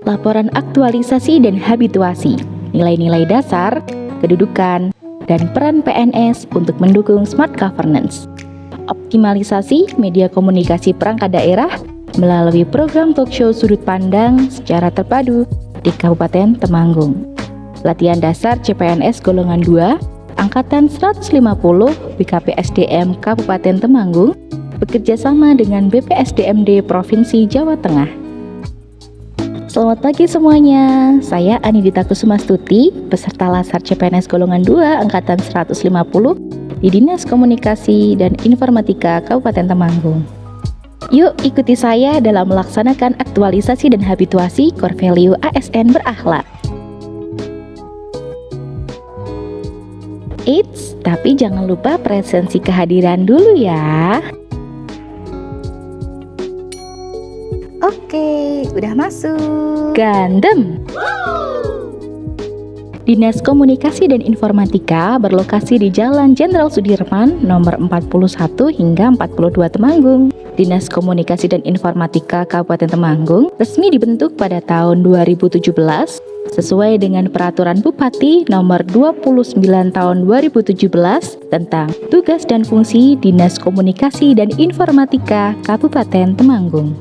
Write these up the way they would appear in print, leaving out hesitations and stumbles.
laporan aktualisasi dan habituasi, nilai-nilai dasar, kedudukan, dan peran PNS untuk mendukung smart governance. Optimalisasi media komunikasi perangkat daerah melalui program talkshow sudut pandang secara terpadu di Kabupaten Temanggung. Latihan dasar CPNS golongan 2, Angkatan 150 BKPSDM Kabupaten Temanggung bekerjasama dengan BPSDMD Provinsi Jawa Tengah. Selamat pagi semuanya, saya Anindita Kusumastuti, peserta Lasar CPNS golongan 2 Angkatan 150 di Dinas Komunikasi dan Informatika Kabupaten Temanggung. Yuk ikuti saya dalam melaksanakan aktualisasi dan habituasi core value ASN berakhlak. Eits, tapi jangan lupa presensi kehadiran dulu ya. Oke, udah masuk. Gandem. Dinas Komunikasi dan Informatika berlokasi di Jalan Jenderal Sudirman nomor 41 hingga 42 Temanggung. Dinas Komunikasi dan Informatika Kabupaten Temanggung resmi dibentuk pada tahun 2017 sesuai dengan Peraturan Bupati nomor 29 tahun 2017 tentang tugas dan fungsi Dinas Komunikasi dan Informatika Kabupaten Temanggung.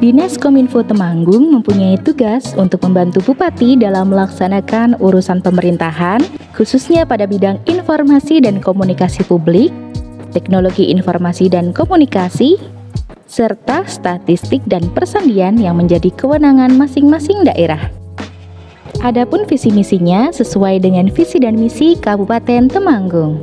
Dinas Kominfo Temanggung mempunyai tugas untuk membantu Bupati dalam melaksanakan urusan pemerintahan, khususnya pada bidang informasi dan komunikasi publik, teknologi informasi dan komunikasi, serta statistik dan persandian yang menjadi kewenangan masing-masing daerah. Adapun visi misinya sesuai dengan visi dan misi Kabupaten Temanggung.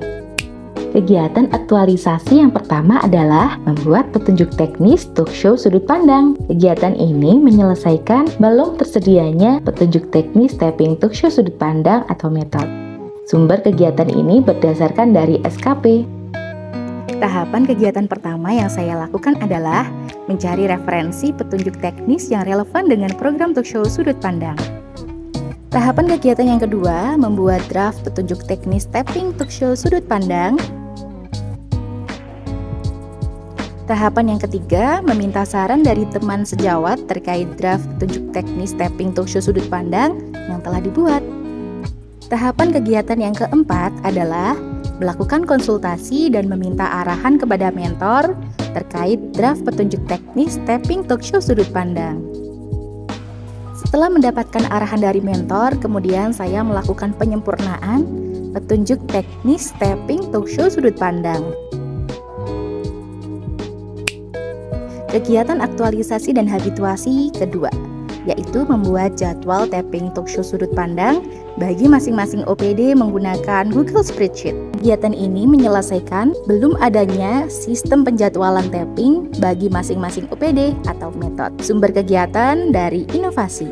Kegiatan aktualisasi yang pertama adalah membuat petunjuk teknis talkshow sudut pandang. Kegiatan ini menyelesaikan belum tersedianya petunjuk teknis tapping talkshow sudut pandang atau metode. Sumber kegiatan ini berdasarkan dari SKP. Tahapan kegiatan pertama yang saya lakukan adalah mencari referensi petunjuk teknis yang relevan dengan program talkshow sudut pandang. Tahapan kegiatan yang kedua, membuat draft petunjuk teknis tapping talkshow sudut pandang. Tahapan yang ketiga, meminta saran dari teman sejawat terkait draft petunjuk teknis tapping talkshow sudut pandang yang telah dibuat. Tahapan kegiatan yang keempat adalah melakukan konsultasi dan meminta arahan kepada mentor terkait draft petunjuk teknis tapping talkshow sudut pandang. Setelah mendapatkan arahan dari mentor, kemudian saya melakukan penyempurnaan petunjuk teknis tapping talkshow sudut pandang. Kegiatan aktualisasi dan habituasi kedua, yaitu membuat jadwal tapping talkshow sudut pandang bagi masing-masing OPD menggunakan Google Spreadsheet. Kegiatan ini menyelesaikan belum adanya sistem penjadwalan tapping bagi masing-masing OPD atau metode. Sumber kegiatan dari inovasi.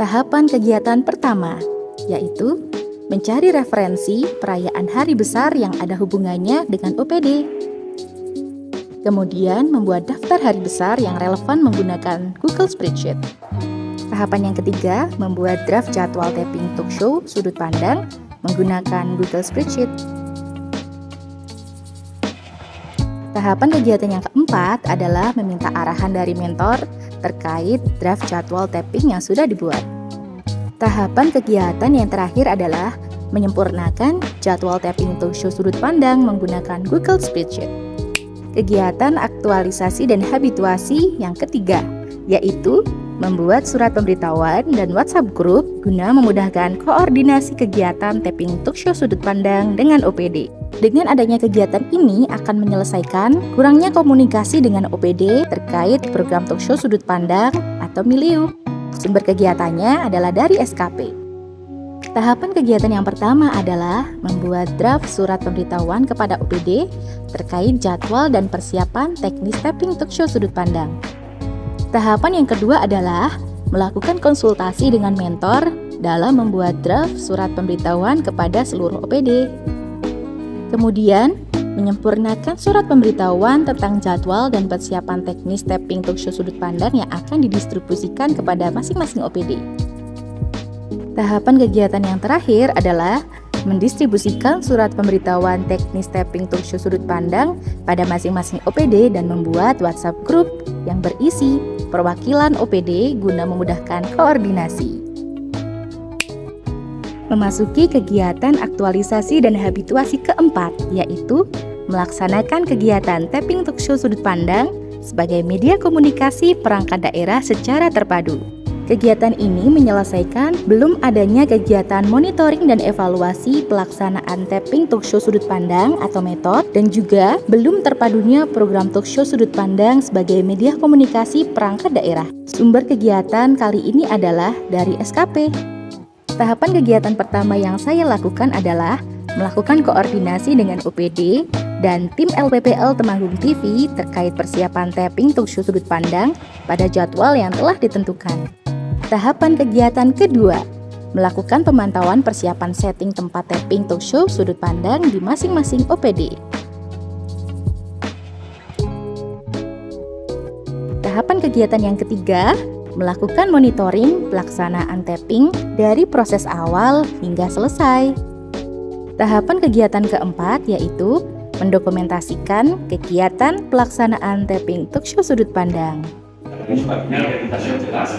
Tahapan kegiatan pertama, yaitu mencari referensi perayaan hari besar yang ada hubungannya dengan OPD. Kemudian membuat daftar hari besar yang relevan menggunakan Google Spreadsheet. Tahapan yang ketiga, membuat draft jadwal tapping talkshow sudut pandang menggunakan Google Spreadsheet. Tahapan kegiatan yang keempat adalah meminta arahan dari mentor terkait draft jadwal tapping yang sudah dibuat. Tahapan kegiatan yang terakhir adalah menyempurnakan jadwal tapping talkshow sudut pandang menggunakan Google Spreadsheet. Kegiatan aktualisasi dan habituasi yang ketiga, yaitu membuat surat pemberitahuan dan WhatsApp group guna memudahkan koordinasi kegiatan tapping talkshow sudut pandang dengan OPD. Dengan adanya kegiatan ini akan menyelesaikan kurangnya komunikasi dengan OPD terkait program talkshow sudut pandang atau milieu. Sumber kegiatannya adalah dari SKP. Tahapan kegiatan yang pertama adalah membuat draft surat pemberitahuan kepada OPD terkait jadwal dan persiapan teknis tapping talkshow sudut pandang. Tahapan yang kedua adalah melakukan konsultasi dengan mentor dalam membuat draft surat pemberitahuan kepada seluruh OPD. Kemudian, menyempurnakan surat pemberitahuan tentang jadwal dan persiapan teknis tapping talkshow sudut pandang yang akan didistribusikan kepada masing-masing OPD. Tahapan kegiatan yang terakhir adalah mendistribusikan surat pemberitahuan teknis tapping talkshow sudut pandang pada masing-masing OPD dan membuat WhatsApp group yang berisi perwakilan OPD guna memudahkan koordinasi. Memasuki kegiatan aktualisasi dan habituasi keempat, yaitu melaksanakan kegiatan tapping talkshow sudut pandang sebagai media komunikasi perangkat daerah secara terpadu. Kegiatan ini menyelesaikan belum adanya kegiatan monitoring dan evaluasi pelaksanaan tapping talkshow sudut pandang atau metode, dan juga belum terpadunya program talkshow sudut pandang sebagai media komunikasi perangkat daerah. Sumber kegiatan kali ini adalah dari SKP. Tahapan kegiatan pertama yang saya lakukan adalah melakukan koordinasi dengan OPD dan tim LPPL Temanggung TV terkait persiapan tapping talkshow sudut pandang pada jadwal yang telah ditentukan. Tahapan kegiatan kedua, melakukan pemantauan persiapan setting tempat tapping talkshow sudut pandang di masing-masing OPD. Tahapan kegiatan yang ketiga, melakukan monitoring pelaksanaan tapping dari proses awal hingga selesai. Tahapan kegiatan keempat yaitu mendokumentasikan kegiatan pelaksanaan tapping talkshow sudut pandang. Sebabnya identitasnya jelas,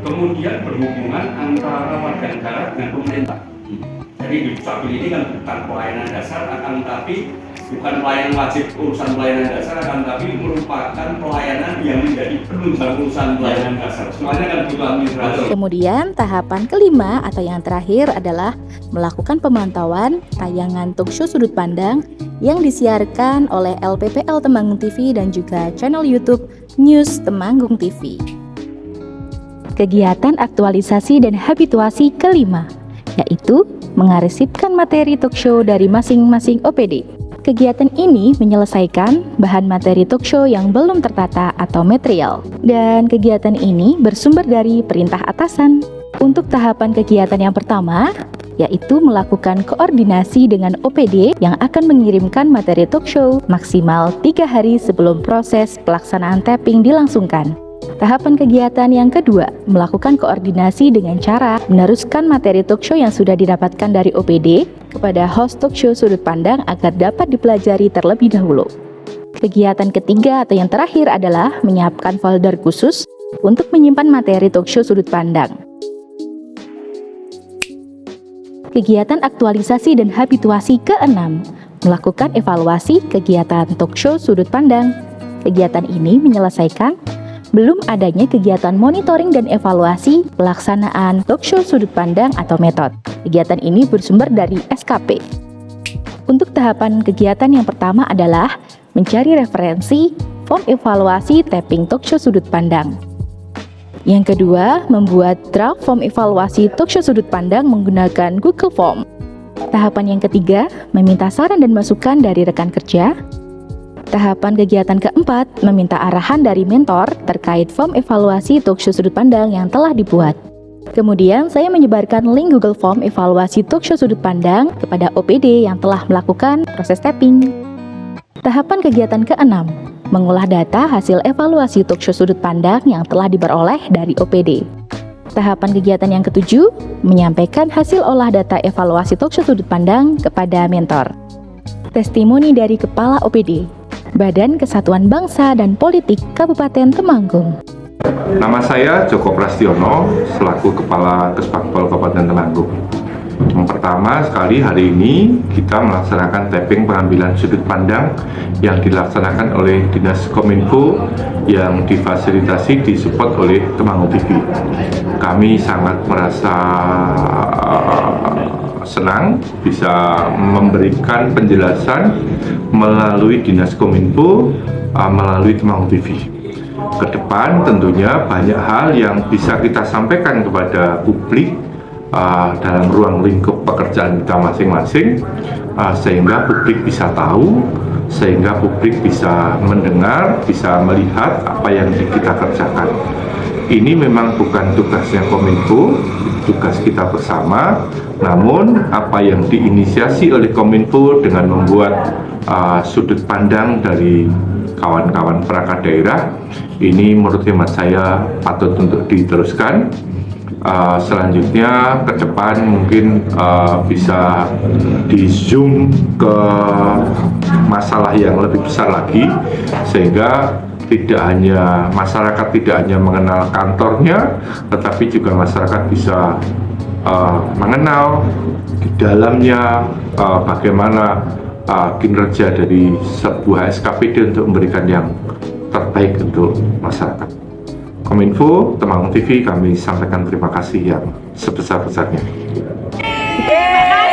kemudian berhubungan antara warga negara dengan pemerintah. Jadi di Dukcapil ini kan bukan pelayanan dasar, akan tetapi bukan pelayanan wajib urusan pelayanan dasar, akan tetapi merupakan pelayanan yang menjadi penunjang urusan pelayanan dasar. Semuanya kan butuh administrasi. Kemudian tahapan kelima atau yang terakhir adalah melakukan pemantauan tayangan talkshow sudut pandang yang disiarkan oleh LPPL Temanggung TV dan juga channel YouTube News Temanggung TV. Kegiatan aktualisasi dan habituasi kelima, yaitu mengarsipkan materi talkshow dari masing-masing OPD. Kegiatan ini menyelesaikan bahan materi talkshow yang belum tertata atau material, dan kegiatan ini bersumber dari perintah atasan. Untuk tahapan kegiatan yang pertama, yaitu melakukan koordinasi dengan OPD yang akan mengirimkan materi talkshow maksimal 3 hari sebelum proses pelaksanaan tapping dilangsungkan. Tahapan kegiatan yang kedua, melakukan koordinasi dengan cara meneruskan materi talkshow yang sudah didapatkan dari OPD kepada host talkshow sudut pandang agar dapat dipelajari terlebih dahulu. Kegiatan ketiga atau yang terakhir adalah menyiapkan folder khusus untuk menyimpan materi talkshow sudut pandang. Kegiatan aktualisasi dan habituasi keenam, melakukan evaluasi kegiatan talkshow sudut pandang. Kegiatan ini menyelesaikan belum adanya kegiatan monitoring dan evaluasi pelaksanaan talkshow sudut pandang atau metode. Kegiatan ini bersumber dari SKP. Untuk tahapan kegiatan yang pertama adalah mencari referensi form evaluasi tapping talkshow sudut pandang. Yang kedua, membuat draft form evaluasi talkshow sudut pandang menggunakan Google Form. Tahapan yang ketiga, meminta saran dan masukan dari rekan kerja. Tahapan kegiatan keempat, meminta arahan dari mentor terkait form evaluasi talkshow sudut pandang yang telah dibuat. Kemudian, saya menyebarkan link Google Form evaluasi talkshow sudut pandang kepada OPD yang telah melakukan proses tapping. Tahapan kegiatan keenam, mengolah data hasil evaluasi talkshow sudut pandang yang telah diperoleh dari OPD. Tahapan kegiatan yang ketujuh, menyampaikan hasil olah data evaluasi talkshow sudut pandang kepada mentor. Testimoni dari Kepala OPD, Badan Kesatuan Bangsa dan Politik Kabupaten Temanggung. Nama saya Joko Prastiono, selaku Kepala Kesbangpol Kabupaten Temanggung. Yang pertama sekali hari ini kita melaksanakan tapping pengambilan sudut pandang yang dilaksanakan oleh Dinas Kominfo yang difasilitasi disupport oleh Temanggung TV. Kami sangat merasa senang bisa memberikan penjelasan melalui Dinas Kominfo melalui Temanggung TV. Ke depan tentunya banyak hal yang bisa kita sampaikan kepada publik dalam ruang lingkup pekerjaan kita masing-masing, sehingga publik bisa tahu, sehingga publik bisa mendengar, bisa melihat apa yang kita kerjakan. Ini memang bukan tugasnya Kominfo, tugas kita bersama, namun apa yang diinisiasi oleh Kominfo dengan membuat sudut pandang dari kawan-kawan perangkat daerah, ini menurut hemat saya patut untuk diteruskan. Selanjutnya ke depan mungkin bisa di zoom ke masalah yang lebih besar lagi, sehingga masyarakat tidak hanya mengenal kantornya, tetapi juga masyarakat bisa mengenal di dalamnya bagaimana kinerja dari sebuah SKPD untuk memberikan yang terbaik untuk masyarakat. Kominfo, Temanggung TV, kami sampaikan terima kasih yang sebesar-besarnya. Terima kasih.